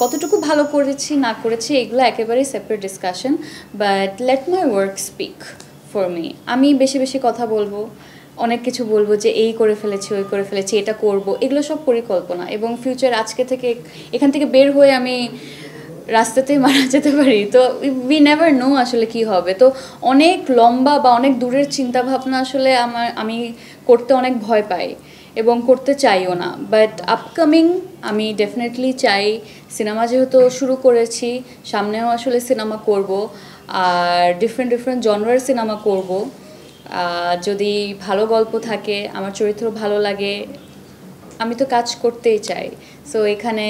কতটুকু ভালো করেছি না করেছি এগুলো একেবারেই separate discussion, but let my work speak for me. আমি বেশি বেশি কথা বলবো, অনেক কিছু বলবো যে এই করে ফেলেছি, ওই করে ফেলেছি, এটা করব, এগুলো সব পরিকল্পনা। এবং ফিউচার আজকে থেকে এখান থেকে বের হয়ে আমি রাস্তাতেই মারা যেতে পারি, তো উই নেভার নো আসলে কি হবে। তো অনেক লম্বা বা অনেক দূরের চিন্তাভাবনা আসলে আমি করতে অনেক ভয় পাই এবং করতে চাইও না। বাট আপকামিং আমি ডেফিনেটলি চাই, সিনেমা যেহেতু শুরু করেছি, সামনেও আসলে সিনেমা করব, আর ডিফারেন্ট জনরার সিনেমা করব। যদি ভালো গল্প থাকে, আমার চরিত্র ভালো লাগে, আমি তো কাজ করতেই চাই। সো এখানে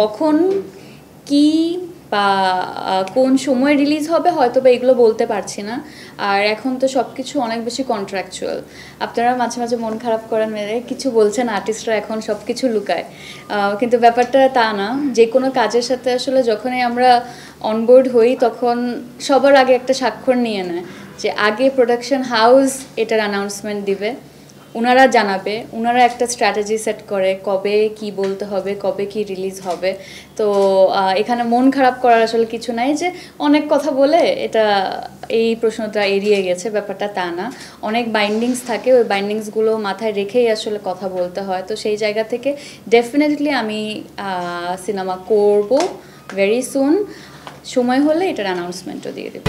কখন কি বা কোন সময় রিলিজ হবে হয়তো বা এগুলো বলতে পারছি না। আর এখন তো সব কিছু অনেক বেশি কন্ট্রাকচুয়াল। আপনারা মাঝে মাঝে মন খারাপ করেন, মেরে কিছু বলছেন, আর্টিস্টরা এখন সব কিছু লুকায়, কিন্তু ব্যাপারটা তা না। যে কোনো কাজের সাথে আসলে যখনই আমরা অনবোর্ড হই তখন সবার আগে একটা স্বাক্ষর নিয়ে নেয় যে আগে প্রোডাকশন হাউস এটার অ্যানাউন্সমেন্ট দিবে, ওনারা জানাবে, ওনারা একটা স্ট্র্যাটেজি সেট করে কবে কি বলতে হবে, কবে কি রিলিজ হবে। তো এখানে মন খারাপ করার আসলে কিছু নাই যে অনেক কথা বলে এটা এই প্রশ্নটা এড়িয়ে গেছে, ব্যাপারটা তা না। অনেক বাইন্ডিংস থাকে, ওই বাইন্ডিংসগুলো মাথায় রেখেই আসলে কথা বলতে হয়। তো সেই জায়গা থেকে ডেফিনেটলি আমি সিনেমা করব ভেরি সুন, সময় হলে এটার অ্যানাউন্সমেন্টও দিয়ে দেবো।